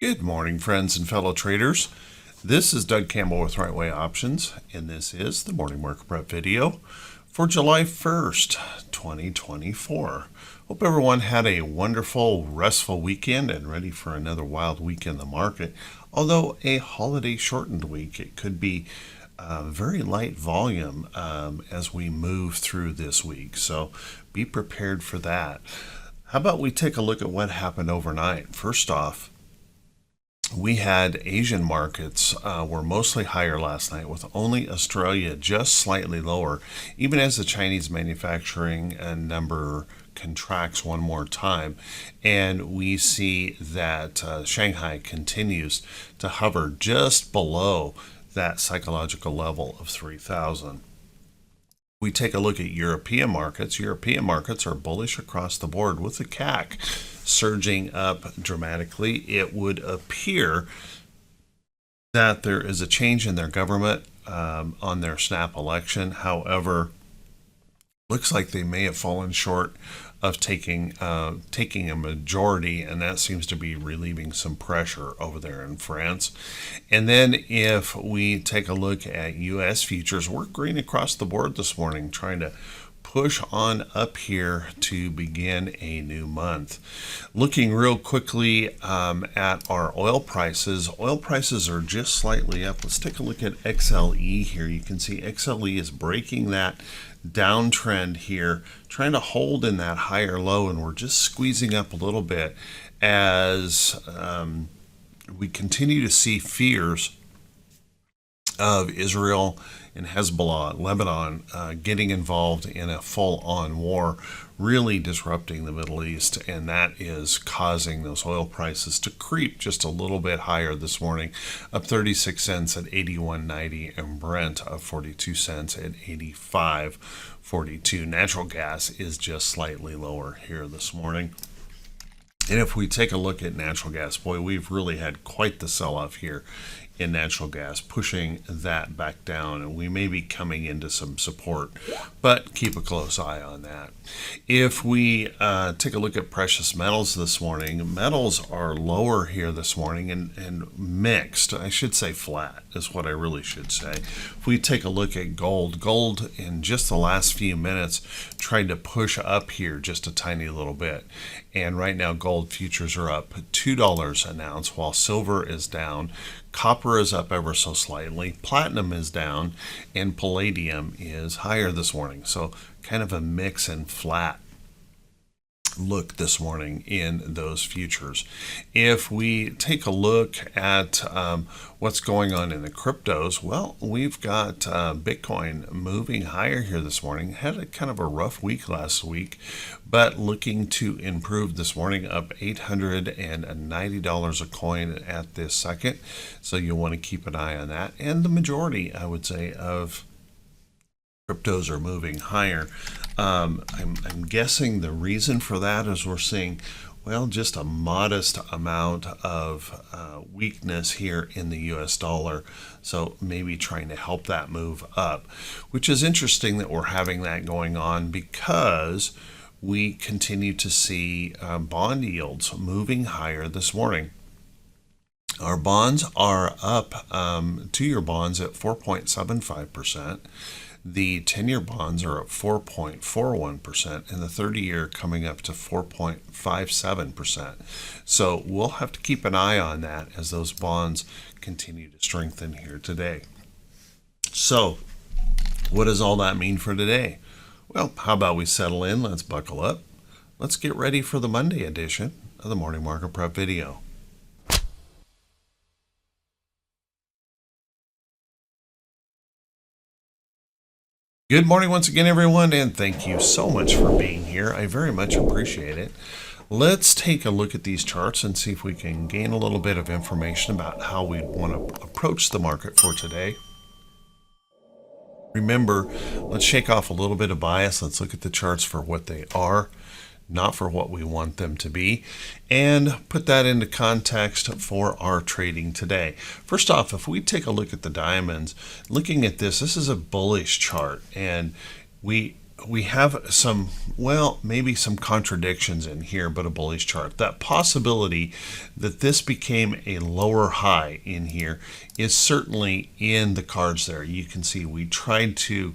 Good morning, friends and fellow traders. This is Doug Campbell with Right Way Options, and this is the morning market prep video for July 1st, 2024. Hope everyone had a wonderful, restful weekend and ready for another wild week in the market. Although a holiday shortened week, it could be very light volume as we move through this week. So be prepared for that. How about we take a look at what happened overnight? First off, we had Asian markets were mostly higher last night, with only Australia just slightly lower, even as the Chinese manufacturing number contracts one more time. And we see that Shanghai continues to hover just below that psychological level of 3,000. We take a look at European markets. European markets are bullish across the board, with the CAC surging up dramatically. It would appear that there is a change in their government on their snap election. However, looks like they may have fallen short of taking a majority, and that seems to be relieving some pressure over there in France. And then if we take a look at U.S. futures, we're green across the board this morning, trying to push on up here to begin a new month. Looking real quickly at our oil prices are just slightly up. Let's take a look at XLE here. You can see XLE is breaking that downtrend here, trying to hold in that higher low, and we're just squeezing up a little bit as we continue to see fears of Israel and Hezbollah, Lebanon, getting involved in a full-on war, really disrupting the Middle East, and that is causing those oil prices to creep just a little bit higher this morning, up 36 cents at 81.90, and Brent up 42 cents at 85.42. Natural gas is just slightly lower here this morning. And if we take a look at natural gas, boy, we've really had quite the sell-off here in natural gas, pushing that back down, and we may be coming into some support, but keep a close eye on that. If we take a look at precious metals this morning, metals are lower here this morning and mixed. I should say flat is what I really should say. If we take a look at gold in just the last few minutes tried to push up here just a tiny little bit, and right now gold futures are up $2 an ounce, while silver is down. Copper is up ever so slightly, platinum is down, and palladium is higher this morning. So kind of a mix and flat look this morning in those futures. If we take a look at what's going on in the cryptos, well, we've got Bitcoin moving higher here this morning. Had a kind of a rough week last week, but looking to improve this morning, up $890 a coin at this second. So you'll want to keep an eye on that. And the majority, I would say, of cryptos are moving higher. I'm guessing the reason for that is we're seeing, well, just a modest amount of weakness here in the US dollar. So maybe trying to help that move up, which is interesting that we're having that going on, because we continue to see bond yields moving higher this morning. Our bonds are up, 2-year bonds at 4.75%. The 10-year bonds are at 4.41%, and the 30-year coming up to 4.57%. So we'll have to keep an eye on that as those bonds continue to strengthen here today. So what does all that mean for today? Well, how about we settle in? Let's buckle up. Let's get ready for the Monday edition of the Morning Market Prep video. Good morning once again, everyone, and thank you so much for being here. I very much appreciate it. Let's take a look at these charts and see if we can gain a little bit of information about how we want to approach the market for today. Remember, let's shake off a little bit of bias. Let's look at the charts for what they are, not for what we want them to be, and put that into context for our trading today. First off, if we take a look at the diamonds, looking at this is a bullish chart, and we we have some, well, maybe some contradictions in here, but a bullish chart. That possibility that this became a lower high in here is certainly in the cards there. You can see we tried to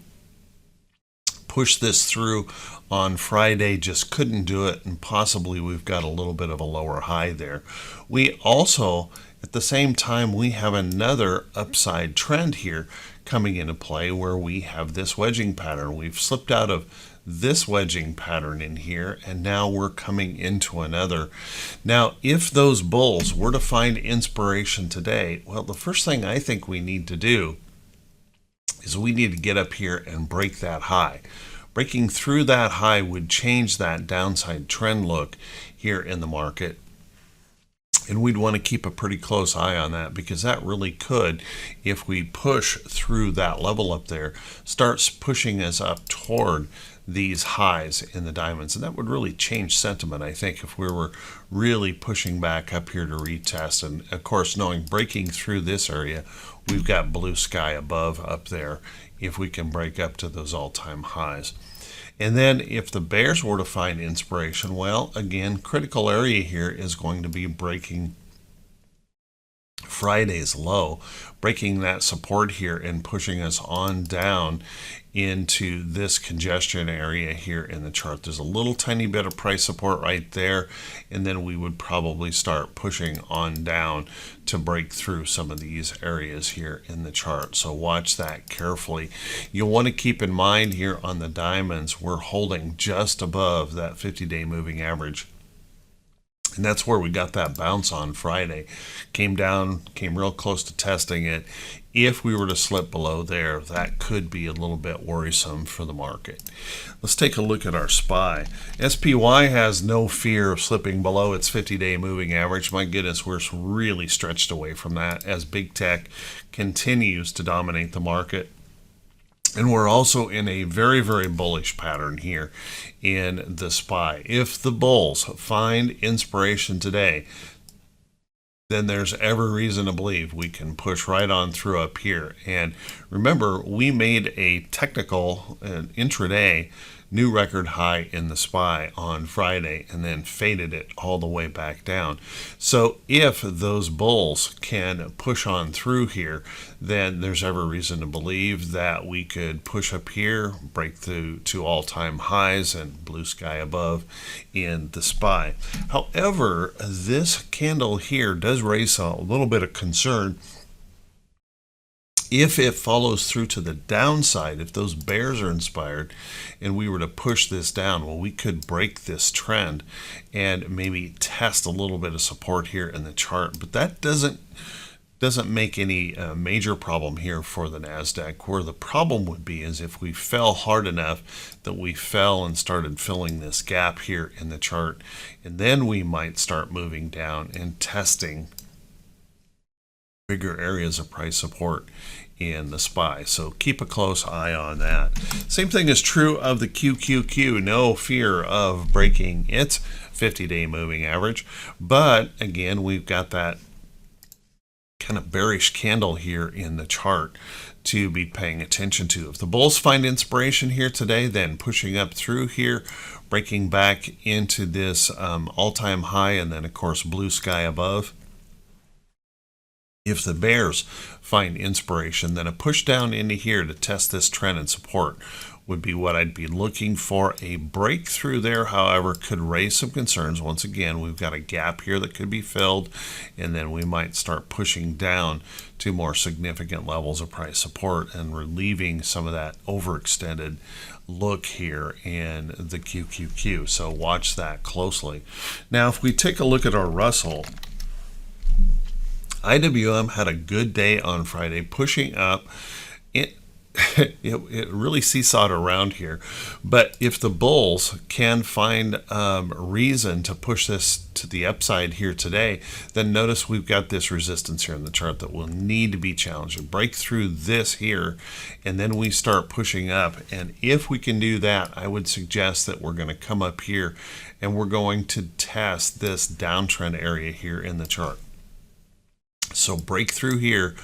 push this through on Friday, just couldn't do it, and possibly we've got a little bit of a lower high there. We also, at the same time, we have another upside trend here coming into play where we have this wedging pattern. We've slipped out of this wedging pattern in here, and now we're coming into another. Now, if those bulls were to find inspiration today, well, the first thing I think we need to do is we need to get up here and break that high. Breaking through that high would change that downside trend look here in the market. And we'd want to keep a pretty close eye on that, because that really could, if we push through that level up there, starts pushing us up toward these highs in the diamonds. And that would really change sentiment, I think, if we were really pushing back up here to retest. And of course, knowing breaking through this area, we've got blue sky above up there if we can break up to those all-time highs. And then if the bears were to find inspiration, well, again, critical area here is going to be breaking Friday's low, breaking that support here and pushing us on down into this congestion area here in the chart. There's a little tiny bit of price support right there, and then we would probably start pushing on down to break through some of these areas here in the chart. So watch that carefully. You'll want to keep in mind here on the diamonds, we're holding just above that 50-day moving average. And that's where we got that bounce on Friday. Came down, came real close to testing it. If we were to slip below there, that could be a little bit worrisome for the market. Let's take a look at our SPY. SPY has no fear of slipping below its 50-day moving average. My goodness, we're really stretched away from that as big tech continues to dominate the market. And we're also in a very, very bullish pattern here in the SPY. If the bulls find inspiration today, then there's every reason to believe we can push right on through up here. And remember, we made a technical intraday new record high in the SPY on Friday and then faded it all the way back down. So if those bulls can push on through here, then there's every reason to believe that we could push up here, break through to all-time highs and blue sky above in the SPY. However, this candle here does raise a little bit of concern. If it follows through to the downside, if those bears are inspired and we were to push this down, well, we could break this trend and maybe test a little bit of support here in the chart. But that doesn't make any major problem here for the NASDAQ. Where the problem would be is if we fell hard enough that we fell and started filling this gap here in the chart, and then we might start moving down and testing bigger areas of price support in the SPY. So keep a close eye on that. Same thing is true of the QQQ. No fear of breaking its 50-day moving average. But again, we've got that kind of bearish candle here in the chart to be paying attention to. If the bulls find inspiration here today, then pushing up through here, breaking back into this all-time high, and then of course blue sky above. If the bears find inspiration, then a push down into here to test this trend and support would be what I'd be looking for. A breakthrough there, however, could raise some concerns. Once again, we've got a gap here that could be filled, and then we might start pushing down to more significant levels of price support and relieving some of that overextended look here in the QQQ. So watch that closely. Now, if we take a look at our Russell, IWM had a good day on Friday, pushing up. It really seesawed around here. But if the bulls can find reason to push this to the upside here today, then notice we've got this resistance here in the chart that will need to be challenged. Break through this here, and then we start pushing up. And if we can do that, I would suggest that we're going to come up here and we're going to test this downtrend area here in the chart. So break through here,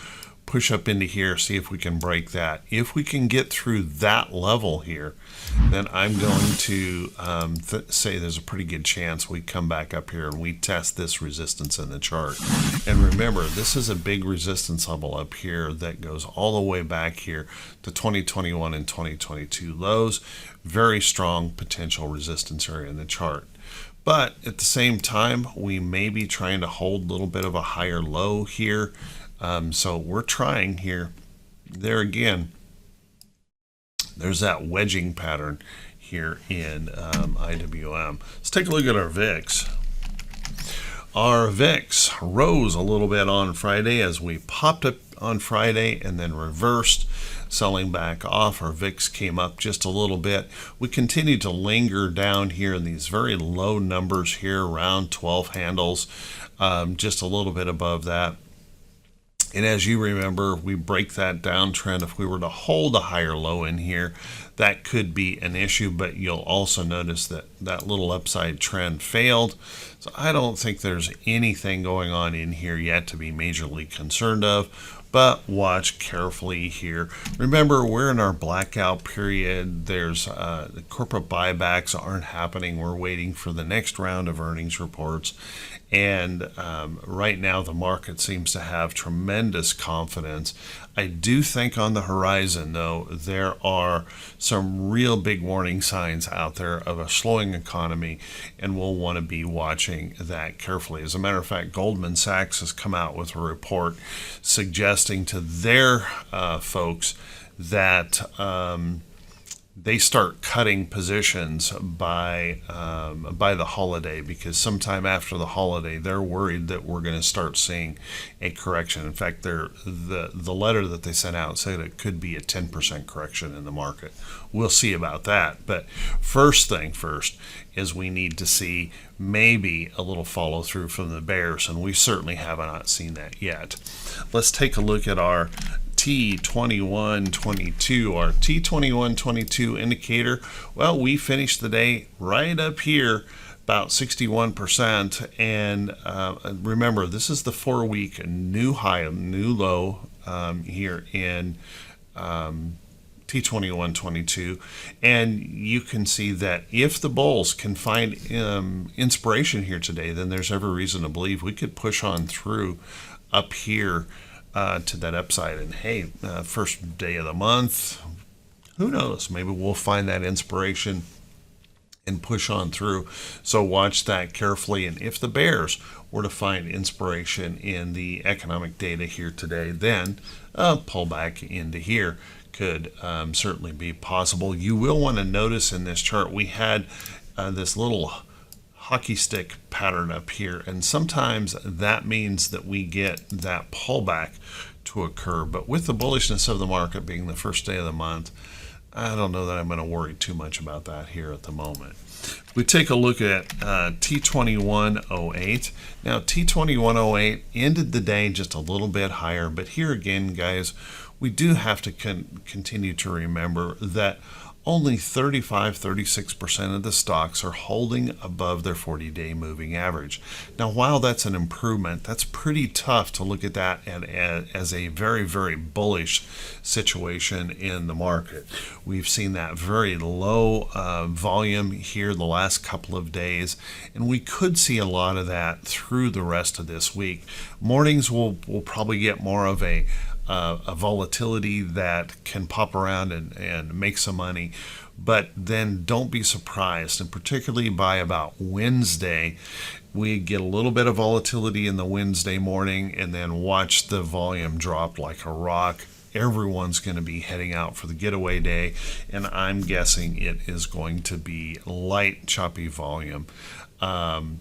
push up into here, see if we can break that. If we can get through that level here, then I'm going to say there's a pretty good chance we come back up here and we test this resistance in the chart. And remember, this is a big resistance level up here that goes all the way back here to 2021 and 2022 lows. Very strong potential resistance area in the chart. But at the same time, we may be trying to hold a little bit of a higher low here. So we're trying here. There again, there's that wedging pattern here in IWM. Let's take a look at our VIX. Our VIX rose a little bit on Friday as we popped up on Friday and then reversed, selling back off. Our VIX came up just a little bit. We continued to linger down here in these very low numbers here, around 12 handles, just a little bit above that. And as you remember, we break that downtrend. If we were to hold a higher low in here, that could be an issue, but you'll also notice that that little upside trend failed. So I don't think there's anything going on in here yet to be majorly concerned of, but watch carefully here. Remember, we're in our blackout period. There's the corporate buybacks aren't happening. We're waiting for the next round of earnings reports. And right now, the market seems to have tremendous confidence. I do think on the horizon, though, there are some real big warning signs out there of a slowing economy, and we'll want to be watching that carefully. As a matter of fact, Goldman Sachs has come out with a report suggesting to their folks that they start cutting positions by the holiday, because sometime after the holiday they're worried that we're going to start seeing a correction. In fact, the letter that they sent out said it could be a 10% correction in the market. We'll see about that. But first thing first is we need to see maybe a little follow through from the bears, and we certainly have not seen that yet. Let's take a look at our T2122, our T2122 indicator. Well, we finished the day right up here, about 61%. And remember, this is the 4-week new high, new low here in T2122. And you can see that if the bulls can find inspiration here today, then there's every reason to believe we could push on through up here to that upside. And hey, first day of the month, who knows, maybe we'll find that inspiration and push on through. So watch that carefully. And if the bears were to find inspiration in the economic data here today, then pull back into here could certainly be possible. You will want to notice in this chart we had this little hockey stick pattern up here, and sometimes that means that we get that pullback to occur. But with the bullishness of the market being the first day of the month, I don't know that I'm going to worry too much about that here at the moment. We take a look at T2108. Now T2108 ended the day just a little bit higher, but here again, guys, we do have to continue to remember that only 36% of the stocks are holding above their 40-day moving average. Now, while that's an improvement, that's pretty tough to look at that as a very, very bullish situation in the market. We've seen that very low volume here the last couple of days, and we could see a lot of that through the rest of this week. Mornings will probably get more of a volatility that can pop around and make some money. But then don't be surprised, and particularly by about Wednesday, we get a little bit of volatility in the Wednesday morning, and then watch the volume drop like a rock. Everyone's going to be heading out for the getaway day, and I'm guessing it is going to be light, choppy volume. And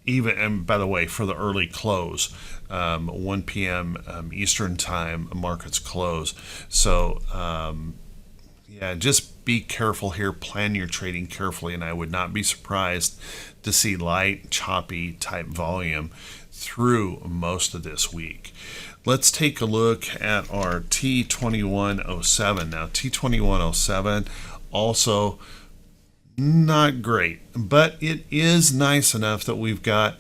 by the way, for the early close, 1 p.m. Eastern time, markets close. So, yeah, just be careful here. Plan your trading carefully, and I would not be surprised to see light, choppy type volume through most of this week. Let's take a look at our T2107. Now, T2107 also not great, but it is nice enough that we've got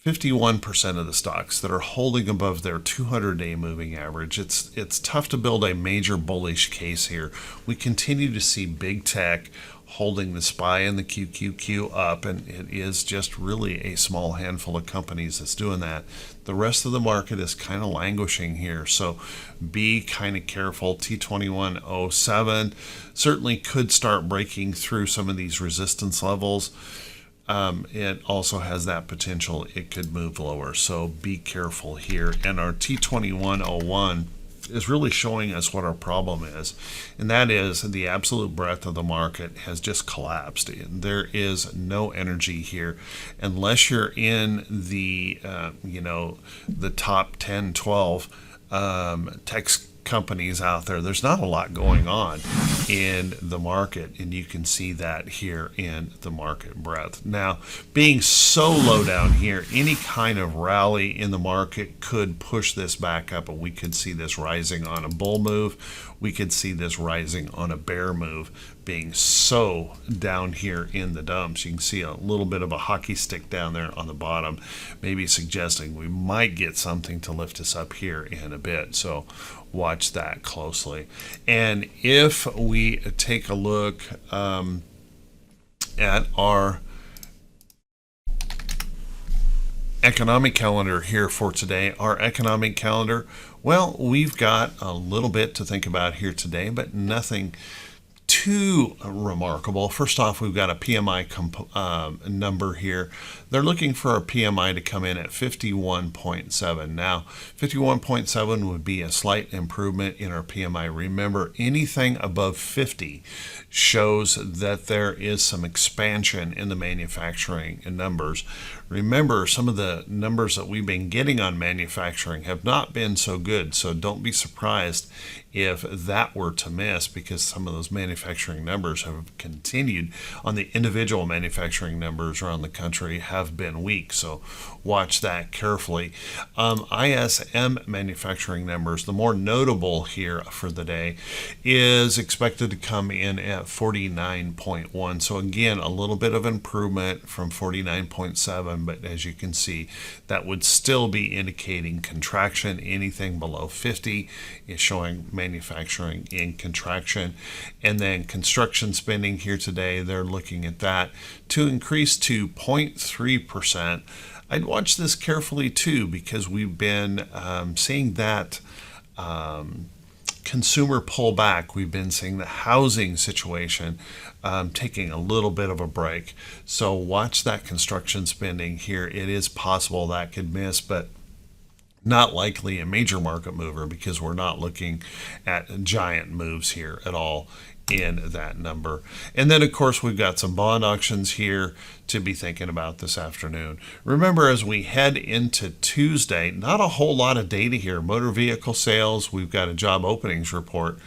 51% of the stocks that are holding above their 200-day moving average. It's tough to build a major bullish case here. We continue to see big tech holding the SPY and the QQQ up, and it is just really a small handful of companies that's doing that. The rest of the market is kind of languishing here, so be kind of careful. T2107 certainly could start breaking through some of these resistance levels. It also has that potential it could move lower, so be careful here. And our T2101 is really showing us what our problem is, and that is the absolute breadth of the market has just collapsed. There is no energy here unless you're in the the top 10, 12 tech companies out there. There's not a lot going on in the market, and you can see that here in the market breadth. Now, being so low down here, any kind of rally in the market could push this back up, and we could see this rising on a bull move. We could see this rising on a bear move, being so down here in the dumps. You can see a little bit of a hockey stick down there on the bottom, maybe suggesting we might get something to lift us up here in a bit. So watch that closely. And if we take a look at our economic calendar here for today, our economic calendar, well, we've got a little bit to think about here today, but nothing too remarkable. First off, we've got a PMI number here. They're looking for our PMI to come in at 51.7. Now, 51.7 would be a slight improvement in our PMI. Remember, anything above 50 shows that there is some expansion in the manufacturing numbers. Remember, some of the numbers that we've been getting on manufacturing have not been so good, so don't be surprised if that were to miss, because some of those manufacturing numbers have continued on the individual manufacturing numbers around the country have been weak, so watch that carefully. ISM manufacturing numbers, the more notable here for the day, is expected to come in at 49.1. So again, a little bit of improvement from 49.7, but as you can see, that would still be indicating contraction. Anything below 50 is showing manufacturing in contraction. And then construction spending here today, they're looking at that to increase to 0.3%. I'd watch this carefully too, because we've been seeing that consumer pullback. We've been seeing the housing situation taking a little bit of a break. So watch that construction spending here. It is possible that could miss, but not likely a major market mover, because we're not looking at giant moves here at all in that number. And then of course we've got some bond auctions here to be thinking about this afternoon. Remember, as we head into Tuesday, not a whole lot of data here. Motor vehicle sales, we've got a job openings report.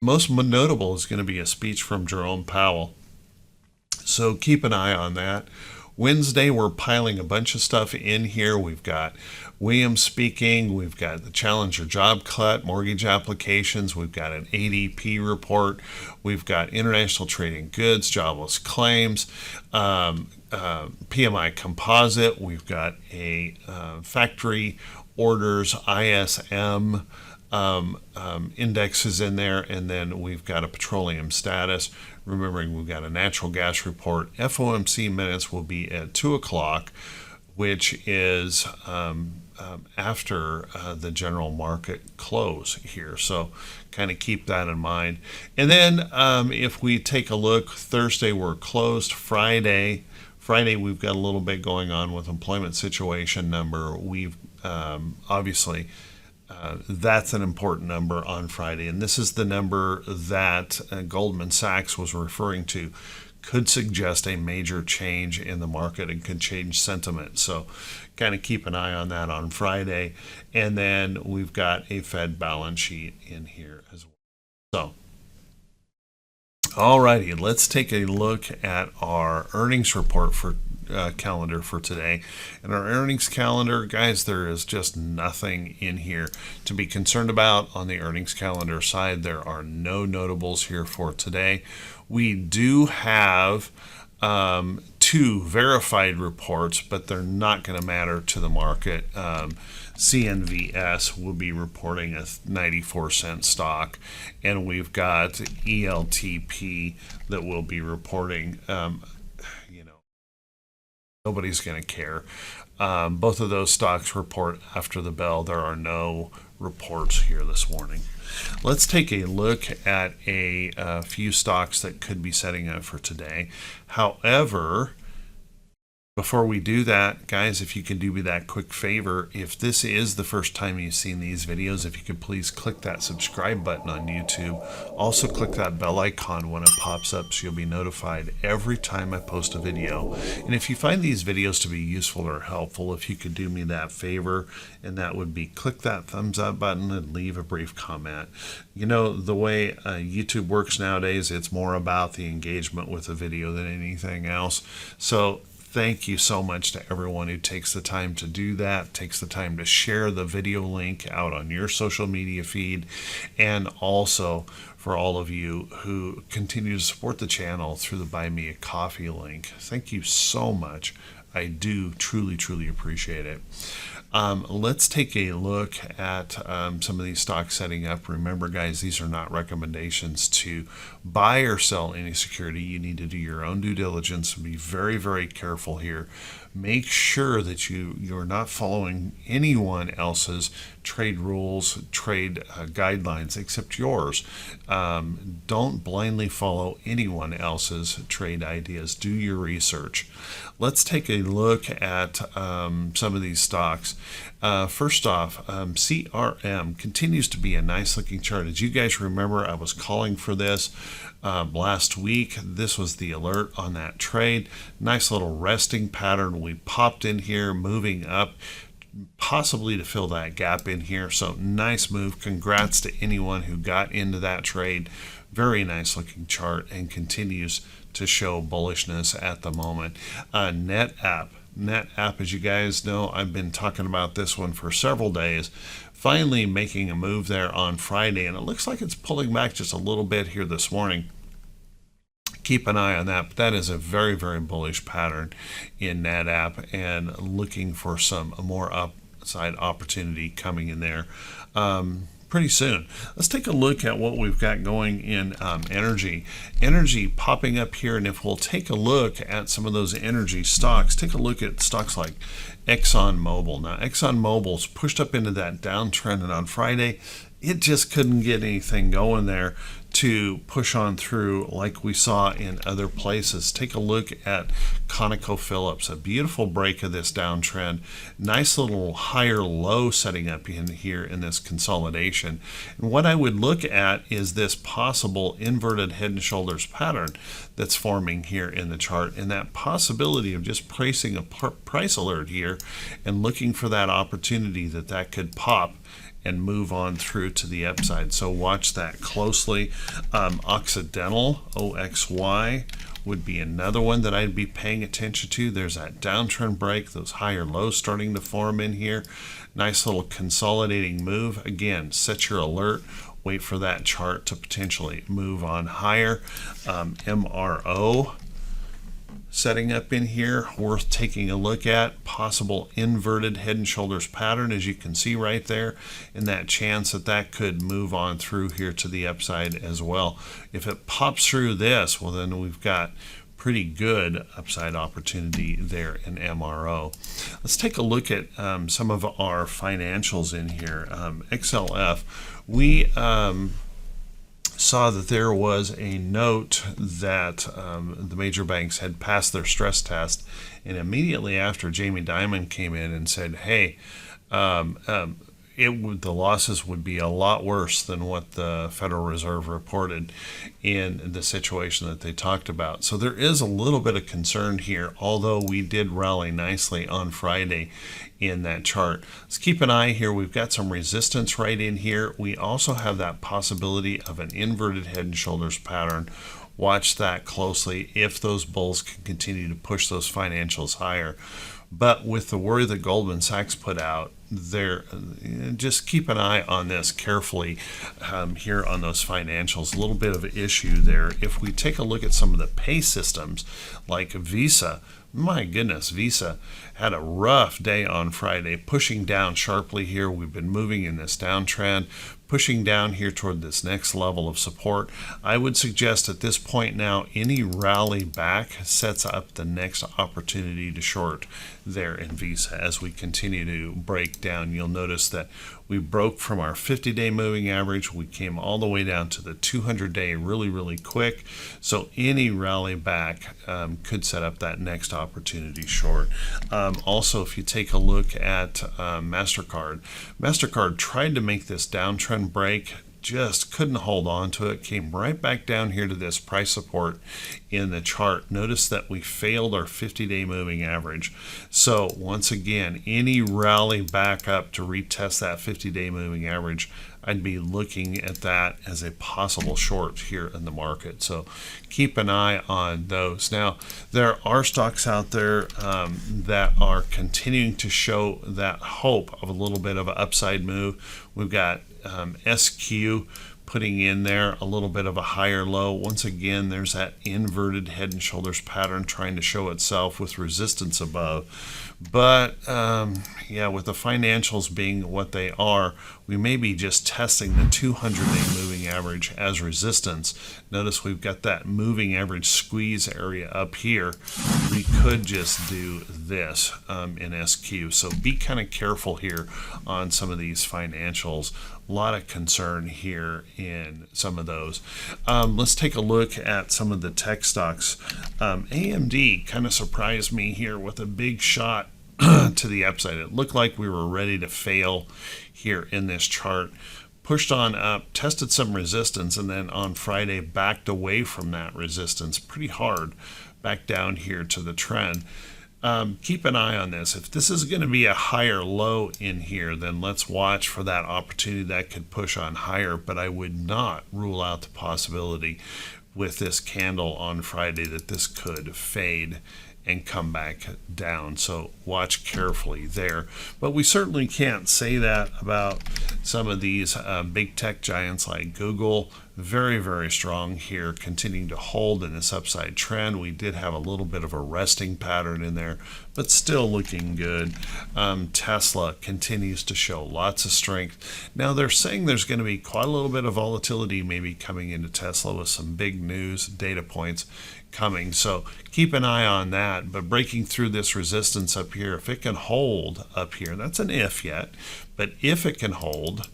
Most notable is going to be a speech from Jerome Powell, so keep an eye on that. Wednesday, we're piling a bunch of stuff in here. We've got Williams speaking. We've got the Challenger job cut, mortgage applications. We've got an ADP report. We've got international trading goods, jobless claims, PMI composite. We've got a factory orders, ISM indexes in there, and then we've got a petroleum status. Remembering we've got a natural gas report. FOMC minutes will be at 2 o'clock, which is after the general market close here. So kind of keep that in mind. And then if we take a look, Thursday we're closed. Friday we've got a little bit going on with employment situation number. We've obviously that's an important number on Friday, and this is the number that Goldman Sachs was referring to. Could suggest a major change in the market and could change sentiment. So kind of keep an eye on that on Friday. And then we've got a Fed balance sheet in here as well. So, alrighty, let's take a look at our earnings report for calendar for today. And our earnings calendar, guys, there is just nothing in here to be concerned about on the earnings calendar side. There are no notables here for today. We do have two verified reports, but they're not going to matter to the market. CNVS will be reporting a 94-cent stock, and we've got ELTP that will be reporting. Nobody's going to care. Both of those stocks report after the bell. There are no reports here this morning. Let's take a look at a few stocks that could be setting up for today. However, before we do that, guys, if you could do me that quick favor, if this is the first time you've seen these videos, if you could please click that subscribe button on YouTube. Also click that bell icon when it pops up so you'll be notified every time I post a video. And if you find these videos to be useful or helpful, if you could do me that favor, and that would be click that thumbs up button and leave a brief comment. You know, the way YouTube works nowadays, it's more about the engagement with the video than anything else. So thank you so much to everyone who takes the time to do that, takes the time to share the video link out on your social media feed, and also for all of you who continue to support the channel through the Buy Me a Coffee link. Thank you so much. I do truly appreciate it. Let's take a look at some of these stocks setting up. Remember, guys, these are not recommendations to buy or sell any security. You need to do your own due diligence and be very careful here. Make sure that you're not following anyone else's trade rules, trade guidelines except yours. Don't blindly follow anyone else's trade ideas. Do your research. Let's take a look at some of these stocks. First off, CRM continues to be a nice looking chart. As you guys remember, I was calling for this last week. This was the alert on that trade. Nice little resting pattern. We popped in here, moving up, possibly to fill that gap in here. So nice move. Congrats to anyone who got into that trade. Very nice looking chart and continues to show bullishness at the moment. NetApp, as you guys know, I've been talking about this one for several days. Finally making a move there on Friday, and it looks like it's pulling back just a little bit here this morning. Keep an eye on that, but that is a very bullish pattern in NetApp, and looking for some more upside opportunity coming in there pretty soon. Let's take a look at what we've got going in energy popping up here. And if we'll take a look at some of those energy stocks, take a look at stocks like ExxonMobil. Now ExxonMobil's pushed up into that downtrend, and on Friday it just couldn't get anything going there to push on through like we saw in other places. Take a look at ConocoPhillips, a beautiful break of this downtrend. Nice little higher low setting up in here in this consolidation. And what I would look at is this possible inverted head and shoulders pattern that's forming here in the chart, and that possibility of just placing a price alert here and looking for that opportunity that could pop and move on through to the upside. So watch that closely. Occidental, OXY, would be another one that I'd be paying attention to. There's that downtrend break, those higher lows starting to form in here. Nice little consolidating move. Again, set your alert. Wait for that chart to potentially move on higher. MRO setting up in here, worth taking a look at. Possible inverted head and shoulders pattern, as you can see right there, and that chance that could move on through here to the upside as well. If it pops through this, well, then we've got pretty good upside opportunity there in MRO. Let's take a look at some of our financials in here. XLF, we saw that there was a note that the major banks had passed their stress test, and immediately after, Jamie Dimon came in and said, hey, the losses would be a lot worse than what the Federal Reserve reported in the situation that they talked about. So there is a little bit of concern here, although we did rally nicely on Friday in that chart. Let's keep an eye here. We've got some resistance right in here. We also have that possibility of an inverted head and shoulders pattern. Watch that closely if those bulls can continue to push those financials higher. But with the worry that Goldman Sachs put out, there, just keep an eye on this carefully here on those financials. A little bit of an issue there. If we take a look at some of the pay systems like Visa, my goodness, Visa had a rough day on Friday, pushing down sharply here. We've been moving in this downtrend, pushing down here toward this next level of support. I would suggest at this point now, any rally back sets up the next opportunity to short there in Visa. As we continue to break down, you'll notice that we broke from our 50-day moving average. We came all the way down to the 200-day really, really quick. So any rally back could set up that next opportunity short. Also, if you take a look at MasterCard tried to make this downtrend break, just couldn't hold on to it, came right back down here to this price support in the chart. Notice that we failed our 50-day moving average. So once again, any rally back up to retest that 50-day moving average, I'd be looking at that as a possible short here in the market. So keep an eye on those. Now, there are stocks out there that are continuing to show that hope of a little bit of an upside move. We've got SQ putting in there a little bit of a higher low. Once again, there's that inverted head and shoulders pattern trying to show itself with resistance above. But yeah, with the financials being what they are, we may be just testing the 200-day moving average as resistance. Notice we've got that moving average squeeze area up here. We could just do this in SQ. So be kind of careful here on some of these financials. A lot of concern here in some of those. Let's take a look at some of the tech stocks. AMD kind of surprised me here with a big shot to the upside. It looked like we were ready to fail here in this chart. Pushed on up, tested some resistance, and then on Friday backed away from that resistance pretty hard, back down here to the trend. Keep an eye on this. If this is going to be a higher low in here, then let's watch for that opportunity that could push on higher. But I would not rule out the possibility with this candle on Friday that this could fade and come back down. So watch carefully there. But we certainly can't say that about some of these big tech giants like Google. Very, very strong here, continuing to hold in this upside trend. We did have a little bit of a resting pattern in there, but still looking good. Tesla continues to show lots of strength. Now they're saying there's going to be quite a little bit of volatility maybe coming into Tesla with some big news data points coming. So keep an eye on that. But breaking through this resistance up here, if it can hold up here, that's an if yet, but if it can hold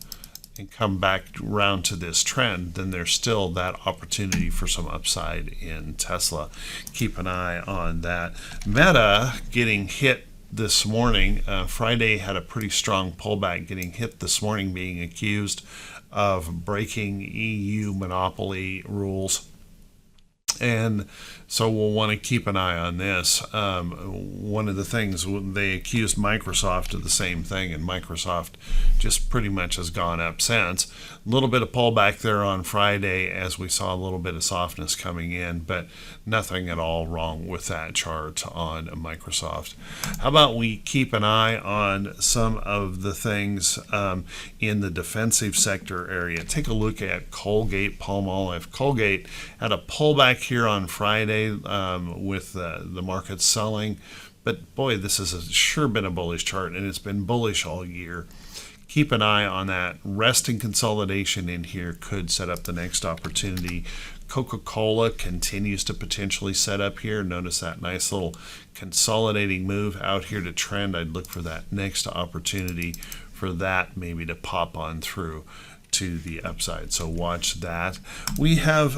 and come back around to this trend, then there's still that opportunity for some upside in Tesla. Keep an eye on that. Meta getting hit this morning. Friday had a pretty strong pullback, getting hit this morning, being accused of breaking EU monopoly rules. And so we'll want to keep an eye on this. One of the things, they accused Microsoft of the same thing, and Microsoft just pretty much has gone up since. A little bit of pullback there on Friday as we saw a little bit of softness coming in, but nothing at all wrong with that chart on Microsoft. How about we keep an eye on some of the things in the defensive sector area? Take a look at Colgate, Palmolive. Colgate had a pullback here on Friday with the market selling, but boy, this has sure been a bullish chart, and it's been bullish all year. Keep an eye on that. Resting consolidation in here could set up the next opportunity. Coca-Cola continues to potentially set up here. Notice that nice little consolidating move out here to trend. I'd look for that next opportunity for that maybe to pop on through to the upside. So watch that. We have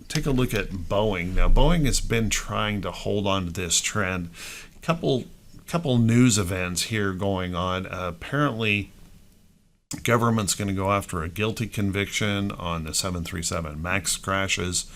take a look at Boeing. Now, Boeing has been trying to hold on to this trend. Couple news events here going on. Apparently, government's going to go after a guilty conviction on the 737 MAX crashes.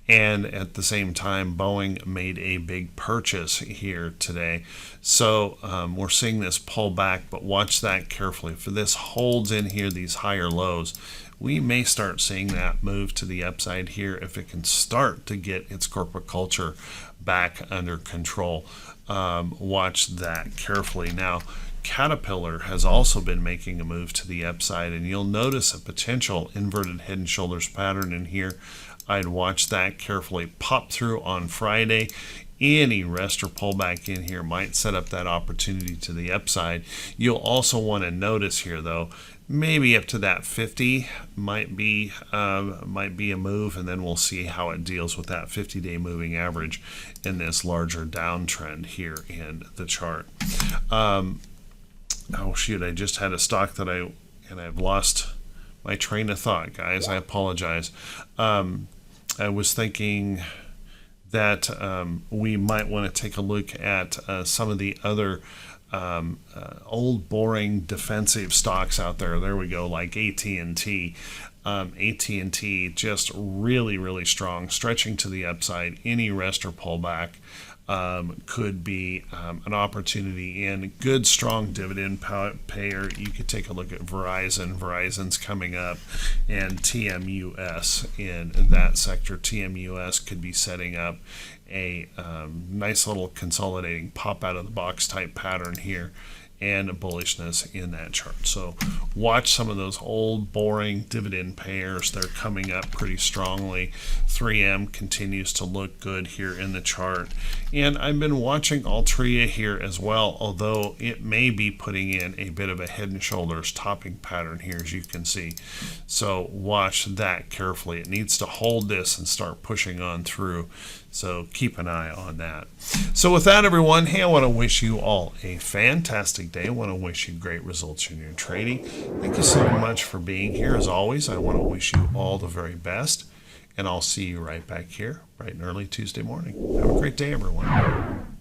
And at the same time, Boeing made a big purchase here today. So we're seeing this pull back, but watch that carefully. If this holds in here, these higher lows, we may start seeing that move to the upside here if it can start to get its corporate culture back under control. Watch that carefully. Now, Caterpillar has also been making a move to the upside, and you'll notice a potential inverted head and shoulders pattern in here. I'd watch that carefully. Pop through on Friday. Any rest or pullback in here might set up that opportunity to the upside. You'll also want to notice here, though, maybe up to that 50 might be a move, and then we'll see how it deals with that 50-day moving average in this larger downtrend here in the chart. Oh shoot! I just had a stock that I've lost my train of thought, guys. I apologize. I was thinking that we might want to take a look at some of the other old, boring, defensive stocks out there. There we go, like AT&T. AT&T just really, really strong, stretching to the upside. Any rest or pullback could be an opportunity in. Good, strong dividend payer. You could take a look at Verizon. Verizon's coming up, and TMUS in that sector. TMUS could be setting up a nice little consolidating pop out of the box type pattern here, and bullishness in that chart. So watch some of those old boring dividend payers. They're coming up pretty strongly. 3M continues to look good here in the chart. And I've been watching Altria here as well, although it may be putting in a bit of a head and shoulders topping pattern here, as you can see. So watch that carefully. It needs to hold this and start pushing on through. So keep an eye on that. So with that, everyone, hey, I want to wish you all a fantastic day. I want to wish you great results in your trading. Thank you so much for being here. As always, I want to wish you all the very best. And I'll see you right back here bright and early Tuesday morning. Have a great day, everyone.